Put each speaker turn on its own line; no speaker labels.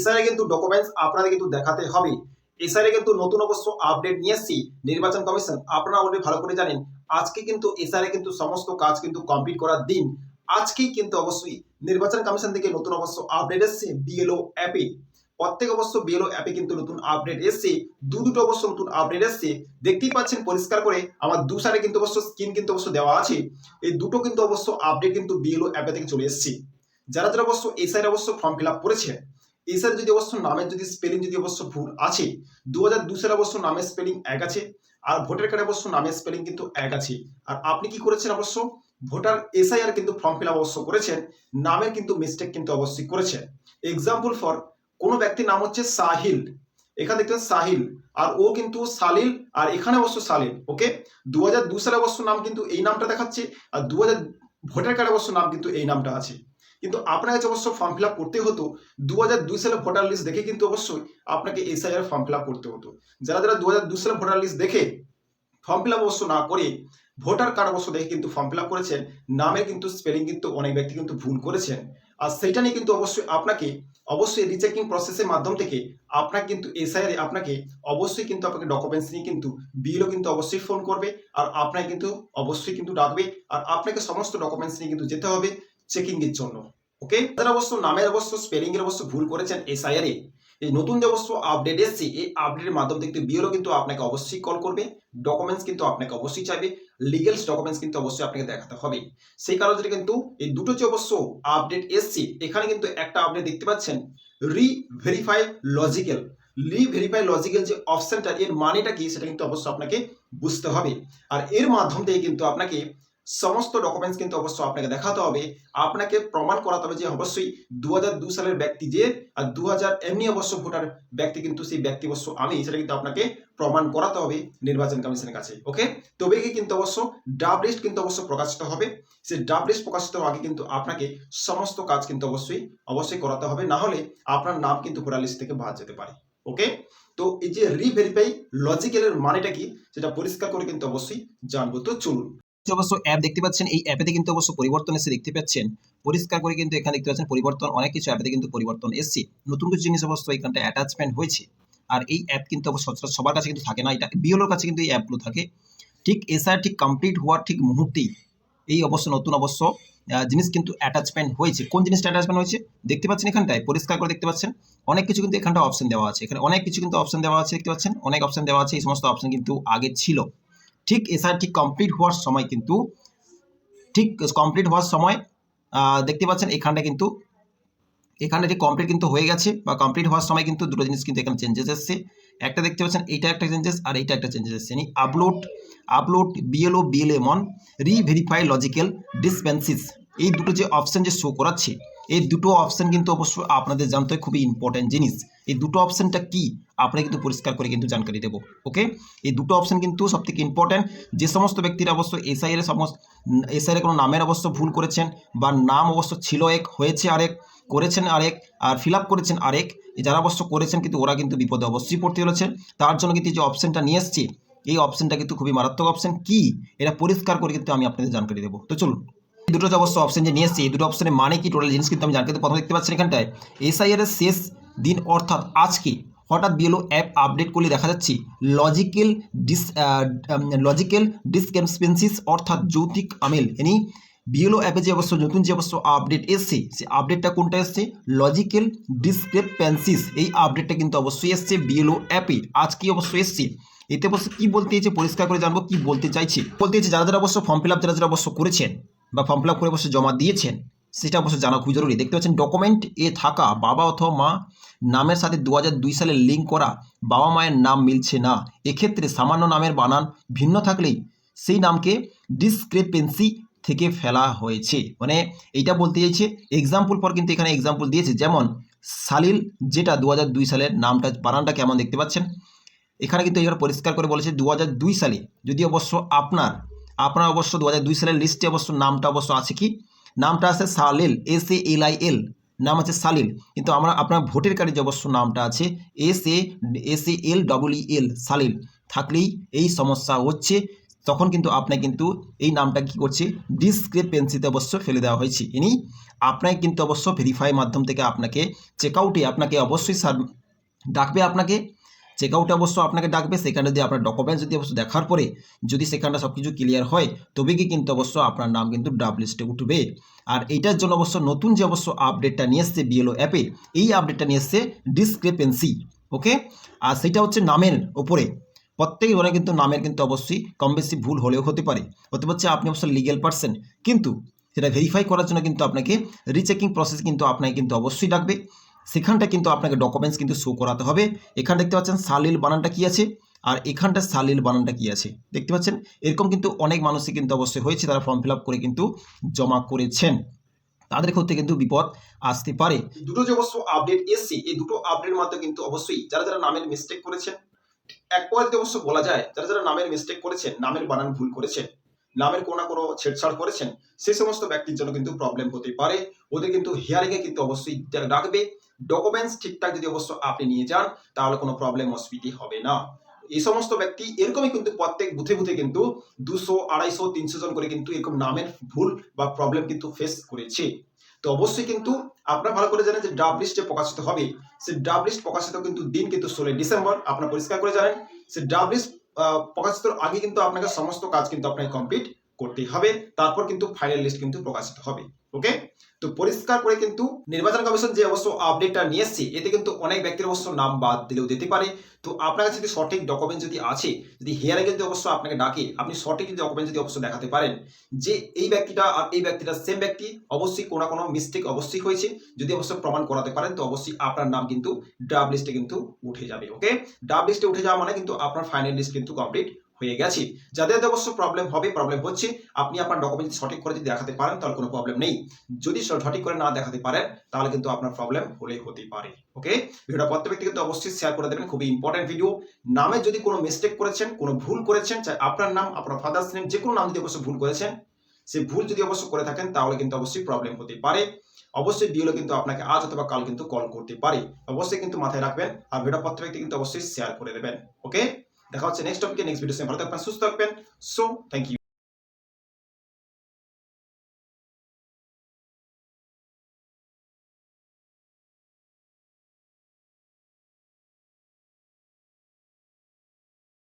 SIR কিন্তু documents আপনাদের কিন্তু দেখাতে হবে। এসআইআর কিন্তু নতুন অবশ্য আপডেট নিয়ে এসেছি নির্বাচন কমিশন। আপনারা অলরেডি ভালো করে জানেন আজকে কিন্তু এসআইআর কিন্তু সমস্ত কাজ কিন্তু কমপ্লিট করার দিন। আজকেই কিন্তু অবশ্যই নির্বাচন কমিশন থেকে নতুন অবশ্য আপডেট এসেছে বিএলও অ্যাপে। প্রত্যেক অবশ্য বিএলও অ্যাপে কিন্তু নতুন আপডেট এসেছে, দুটো অবশ্য নতুন আপডেট এসেছে। দেখতেই পাচ্ছেন পরিষ্কার করে আমার দু সাইডে কিন্তু অবশ্য স্ক্রিন কিন্তু অবশ্য দেওয়া আছে। এই দুটো কিন্তু অবশ্য আপডেট কিন্তু বিএলও অ্যাপে থেকে চলে এসেছে। যারা যারা অবশ্য এসআইআর অবশ্য ফর্ম ফিল আপ করেছে, এসআইআর যদি অবশ্য নামের যদি স্পেলিং যদি অবশ্য ভুল আছে, 2002 সালে অবশ্য নামের স্পেলিং এক আছে, আর ভোটার কার্ডে অবশ্য নামের স্পেলিং কিন্তু এক আছে। আর আপনি কি করেছেন অবশ্য ভোটার এসআইআর কিন্তু ফর্ম ফিল আপ অবশ্য করেছেন, নামের কিন্তু মিস্টেক কিন্তু অবশ্যই করেছেন। এক্সাম্পল ফর কোনো ব্যক্তির নাম হচ্ছে সাহিল, এখানে দেখতে সাহিল, আর ও কিন্তু সালিল, আর এখানে অবশ্য সালিল। ওকে, 2002 সালে অবশ্য নাম কিন্তু এই নামটা দেখাচ্ছে, আর 2000 ভোটার কার্ডে অবশ্য নাম কিন্তু এই নামটা আছে। কিন্তু আপনার কাছে অবশ্য ফর্ম ফিল আপ করতে হতো 2002 সালে ভোটার লিস্ট দেখে কিন্তু অবশ্যই আপনাকে এসআইআর ফর্ম ফিল আপ করতে হতো। যারা যারা 2002 সালে ভোটার লিস্ট দেখে ফর্ম ফিল আপ অবশ্য না করে ভোটার কার্ড অবশ্য দেখে কিন্তু ফর্ম ফিল আপ করেছেন, নামের কিন্তু স্পেলিং কিন্তু অনেক ব্যক্তি কিন্তু ভুল করেছেন। আর সেটা নিয়ে কিন্তু অবশ্যই রিচেকিং প্রসেসের মাধ্যম থেকে আপনাকে কিন্তু এসআইআর আপনাকে অবশ্যই কিন্তু আপনাকে ডকুমেন্টস নিয়ে কিন্তু বিএলও কিন্তু অবশ্যই ফোন করবে, আর আপনাকে কিন্তু অবশ্যই কিন্তু ডাকবে, আর আপনাকে সমস্ত ডকুমেন্টস নিয়ে কিন্তু যেতে হবে চেকিং এর জন্য। ওকে, যারা অবশ্য নামের অবশ্য স্পেলিং এর অবশ্য ভুল করেছেন এসআইআর এ, এই নতুন যে অবশ্য আপডেট এসেছে এই আপডেটের মাধ্যম থেকে বিএলও কিন্তু আপনাকে অবশ্যই কল করবে, ডকুমেন্টস কিন্তু আপনাকে অবশ্যই চাইবে, লিগ্যালস ডকুমেন্টস কিন্তু অবশ্যই আপনাকে দেখাতে হবে। সেই কারণে কিন্তু এই দুটো যে অবশ্য আপডেট এসছে, এখানে কিন্তু একটা আপডেট দেখতে পাচ্ছেন রি ভেরিফাই লজিক্যাল যে অপশনটা, এর মানেটা কি সেটা কিন্তু অবশ্যই আপনাকে বুঝতে হবে। আর এর মাধ্যম থেকে কিন্তু আপনাকে সমস্ত ডকুমেন্টস কিন্তু অবশ্যই আপনাকে দেখাতে হবে, আপনাকে প্রমাণ করাতে হবে যে অবশ্যই 2002 সালের ব্যক্তি যে, আর 2000 এমনি অবশ্য ভোটার ব্যক্তি কিন্তু সেই ব্যক্তি অবশ্য আমি, সেটা কিন্তু আপনাকে প্রমাণ করাতে হবে নির্বাচন কমিশনের কাছে। ওকে, তবে কি কিন্তু অবশ্য ড্রাফট লিস্ট কিন্তু অবশ্য প্রকাশিত হবে। সেই ড্রাফট লিস্ট প্রকাশিত আগে কিন্তু আপনাকে সমস্ত কাজ কিন্তু অবশ্যই করাতে হবে, না হলে আপনার নাম কিন্তু ভোটার লিস্ট থেকে বাদ যেতে পারে। ওকে, তো এই যে রিভেরিফাই লজিক্যালের মানেটা কি সেটা পরিষ্কার করে কিন্তু অবশ্যই জানবো। তো চলুন,
অবশ্য অ্যাপ দেখতে পাচ্ছেন, এই অ্যাপেতে কিন্তু অবশ্য পরিবর্তন এসে দেখতে পাচ্ছেন পরিষ্কার করে, কিন্তু এখানে দেখতে পাচ্ছেন পরিবর্তন, অনেক কিছু অ্যাপেতে কিন্তু পরিবর্তন এসছে, নতুন কিছু জিনিস অবশ্য এখানটা অ্যাটাচমেন্ট হয়েছে। আর এই অ্যাপ কিন্তু অবশ্য সবার কাছে কিন্তু থাকে না, এটা বিএলওর কাছে কিন্তু এই অ্যাপগুলো থাকে। ঠিক এসআইআর ঠিক কমপ্লিট হওয়ার ঠিক মুহূর্তেই এই অবশ্য নতুন অবশ্য জিনিস কিন্তু অ্যাটাচমেন্ট হয়েছে। কোন জিনিসটা অ্যাটাচমেন্ট হয়েছে দেখতে পাচ্ছেন, এখানটায় পরিষ্কার করে দেখতে পাচ্ছেন অনেক কিছু কিন্তু এখানটা অপশন দেওয়া আছে, এখানে অনেক কিছু কিন্তু অপশন দেওয়া আছে, দেখতে পাচ্ছেন অনেক অপশন দেওয়া আছে। এই সমস্ত অপশন কিন্তু আগে ছিল। ঠিক এসআইআর ঠিক কমপ্লিট হওয়ার সময় কিন্তু দেখতে পাচ্ছেন এখানটা কিন্তু ঠিক কমপ্লিট কিন্তু হয়ে গেছে, বা কমপ্লিট হওয়ার সময় কিন্তু দুটো জিনিস কিন্তু এখানে চেঞ্জেস এসছে। একটা দেখতে পাচ্ছেন এইটা একটা চেঞ্জেস, আর এইটা একটা চেঞ্জেস এসছে। Upload BLO BLM on reverify logical discrepancies, এই দুটো যে অপশন যে শো করাচ্ছে, এই দুটো অপশন কিন্তু অবশ্যই আপনাদের জানতে হয়, খুবই ইম্পর্টেন্ট জিনিস। এই দুটো অপশনটা কি আপনাকে কিন্তু পরিষ্কার করে কিন্তু জানকারি দেবো। ওকে, এই দুটো অপশন কিন্তু সব থেকে ইম্পর্টেন্ট। যে সমস্ত ব্যক্তিরা অবশ্য এসআইআর কোনো নামের অবশ্য ভুল করেছেন, বা নাম অবশ্য ছিল এক, হয়েছে আরেক, করেছেন আরেক, আর ফিল আপ করেছেন আরেক, যারা অবশ্য করেছেন কিন্তু ওরা কিন্তু বিপদে অবশ্যই পড়তে চলেছে। তার জন্য কিন্তু যে অপশনটা নিয়ে এসছে, এই অপশনটা কিন্তু খুবই মারাত্মক অপশন। কি এটা পরিষ্কার করে কিন্তু আমি আপনাদের জানকারি দেবো। তো চলুন, দুটো যে অবশ্য অপশন যে নিয়ে এসছি, এই দুটো অপশনের মানে কি টোটাল জিনিস কিন্তু আমি জানতে। প্রথমে দেখতে পাচ্ছেন এখানটায় এসআইআর এর শেষ দিন অর্থাৎ আজকে হঠাৎ বিএলও অ্যাপ আপডেট করলে দেখা যাচ্ছে লজিক্যাল ডিসক্রিপেন্সিস অর্থাৎ যৌক্তিক আমেল। এনি বিএলও অ্যাপে যে অবশ্য নতুন যে অবশ্য আপডেট এসছে, সেই আপডেটটা কোনটা এসছে? লজিক্যাল ডিসক্রিপেন্সিস, এই আপডেটটা কিন্তু অবশ্যই এসছে বিএলও অ্যাপে, আজকে অবশ্যই এসছে। এতে অবশ্য কি বলতে চাইছে পরিষ্কার করে জানবো কি বলতে চাইছে। যারা যারা অবশ্য ফর্ম ফিল আপ যারা অবশ্য করেছেন বা ফর্ম ফিল আপ করে অবশ্য জমা দিয়েছেন, সেটা অবশ্য জানা খুব জরুরি। দেখতে পাচ্ছেন ডকুমেন্ট এ থাকা বাবা অথবা মা নামের সাথে 2002 সালে লিঙ্ক করা বাবা মায়ের নাম মিলছে না। এক্ষেত্রে সামান্য নামের বানান ভিন্ন থাকলেই সেই নামকে ডিসক্রিপেন্সি থেকে ফেলা হয়েছে। মানে এইটা বলতে চাইছে এক্সাম্পল পর কিন্তু এখানে এক্সাম্পল দিয়েছে, যেমন সালিল, যেটা 2002 সালের নামটা বানানটা কেমন দেখতে পাচ্ছেন এখানে কিন্তু এখানে পরিষ্কার করে বলেছে 2002 সালে। যদি অবশ্য আপনার অবশ্য 2002 সালের লিস্টে অবশ্য নামটা অবশ্য আছে, কি নামটা আছে সালিল, SALIL নাম আছে সালিল, কিন্তু আপনার ভোটের কার্ডে যে অবশ্য নামটা আছে SALEEL সালিল থাকলেই এই সমস্যা হচ্ছে। তখন কিন্তু আপনাকে কিন্তু এই নামটা কি করছে ডিসক্রিপেন্সিতে অবশ্য ফেলে দেওয়া হয়েছে। ইনি আপনাকে কিন্তু অবশ্য ভেরিফাই মাধ্যম থেকে আপনাকে চেকআউটে আপনাকে অবশ্যই ডাকবে, আপনাকে চেকআউটে অবশ্য আপনাকে ডাকবে। সেখানে যদি আপনার ডকুমেন্টস যদি অবশ্য দেখার পরে যদি সেখানটা সব কিছু ক্লিয়ার হয় তবে কি কিন্তু অবশ্য আপনার নাম কিন্তু ডাব লিস্টে উঠবে। আর এইটার জন্য অবশ্য নতুন যে অবশ্য আপডেটটা নিয়ে এসছে বিএলও অ্যাপে, এই আপডেটটা নিয়ে এসছে ডিসক্রিপেন্সি। ওকে, আর সেটা হচ্ছে নামের ওপরে। প্রত্যেক জনের কিন্তু নামের কিন্তু অবশ্যই কম বেশি ভুল হলেও হতে পারে, হতে পারছে আপনি অবশ্য লিগ্যাল পার্সন, কিন্তু সেটা ভেরিফাই করার জন্য কিন্তু আপনাকে রিচেকিং প্রসেস কিন্তু আপনাকে কিন্তু অবশ্যই ডাকবে। সেখানটা কিন্তু আপনাকে ডকুমেন্টস কিন্তু শো করাতে হবে। এখানে দেখতে পাচ্ছেন সালিল বানানটা কি আছে, আর এখানটা সালিল বানানটা কি আছে দেখতে পাচ্ছেন। এরকম কিন্তু অনেক মানুষই কিন্তু অবশ্যই হয়েছে, তারা ফর্ম ফিল আপ করে কিন্তু জমা করেছেন, তাদের ক্ষেত্রে কিন্তু বিপদ আসতে পারে।
দুটো যে অবশ্য আপডেট এসছে, এই দুটো আপডেটের মধ্যে কিন্তু অবশ্যই যারা যারা নামের মিস্টেক করেছেন, এক পয়েন্টে অবশ্য বলা যায় যারা যারা নামের মিস্টেক করেছেন, নামের বানান ভুল করেছেন, নামের কোনো না কোনো ছেড়ছাড় করেছেন, সেই সমস্ত ব্যক্তির জন্য কিন্তু প্রবলেম হতে পারে। ওদের কিন্তু হিয়ারিং এ কিন্তু অবশ্যই ডাকবে। ডকুমেন্টস ঠিকঠাক যদি অবশ্য আপনি নিয়ে যান তাহলে কোনো প্রবলেম অসুবিধা হবে না। এই সমস্ত ব্যক্তি এরকমই কিন্তু প্রত্যেক বুথে বুথে কিন্তু 200, 250, 300 জন করে কিন্তু এরকম নামের ভুল বা প্রবলেম কিন্তু ফেস করেছে। তো অবশ্যই কিন্তু আপনারা ভালো করে জানেন যে ড্রাফট লিস্টে প্রকাশিত হবে। সেই ড্রাফট লিস্ট প্রকাশিত কিন্তু দিন কিন্তু 16 ডিসেম্বর। আপনারা পরিষ্কার করে জানেন সেই ড্রাফট লিস্ট প্রকাশিতর আগে কিন্তু আপনাকে সমস্ত কাজ কিন্তু আপনাকে কমপ্লিট করতে হবে, তারপর কিন্তু ফাইনাল লিস্ট কিন্তু প্রকাশিত হবে। ওকে, তো পরিষ্কার করে কিন্তু নির্বাচন কমিশন যে অবশ্য আপডেটটা নিয়ে এসছে, এতে কিন্তু অনেক ব্যক্তির অবশ্য নাম বাদ দিলেও দিতে পারে। তো আপনার কাছে যদি সঠিক ডকুমেন্ট যদি আছে, যদি হিয়ারিং যদি অবশ্য আপনাকে ডাকে, আপনি সঠিক ডকুমেন্ট যদি অবশ্য দেখাতে পারেন যে এই ব্যক্তিটা আর এই ব্যক্তিটা সেম ব্যক্তি, অবশ্যই কোনো না কোনো মিস্টেক অবশ্যই হয়েছে, যদি অবশ্য প্রমাণ করাতে পারেন তো অবশ্যই আপনার নাম কিন্তু ড্রাফট লিস্টে কিন্তু উঠে যাবে। ওকে, ড্রাফট লিস্টে উঠে যাওয়া মানে কিন্তু আপনার ফাইনাল লিস্ট কিন্তু কমপ্লিট হয়ে গেছে। যাদের অবশ্য প্রবলেম হবে, প্রবলেম হচ্ছে, আপনি আপনার ডকুমেন্ট সঠিক করে যদি দেখাতে পারেন তাহলে কোনো প্রবলেম নেই। যদি সঠিক করে না দেখাতে পারেন তাহলে কিন্তু আপনার প্রবলেম হতে পারে। ওকে, ভিডিওটা প্রত্যেক ব্যক্তি কিন্তু অবশ্যই শেয়ার করে দেবেন, খুবই ইম্পর্টেন্ট ভিডিও। নামে যদি কোনো মিস্টেক করেছেন, কোনো ভুল করেছেন, চাই আপনার নাম, আপনার ফাদার্স নেম, যে কোনো নাম যদি অবশ্যই ভুল করেছেন, সেই ভুল যদি অবশ্য করে থাকেন তাহলে কিন্তু অবশ্যই প্রবলেম হতে পারে। অবশ্যই বিএলও কিন্তু আপনাকে আজ অথবা কাল কিন্তু কল করতে পারে, অবশ্যই কিন্তু মাথায় রাখবেন। আর ভিডিও প্রত্যেক ব্যক্তি কিন্তু অবশ্যই শেয়ার করে দেবেন। ওকে, দেখা হচ্ছে নেক্সট টপিকে, নেক্সট ভিডিওতে। ভালো থাকবেন, সুস্থ থাকবেন। So thank you.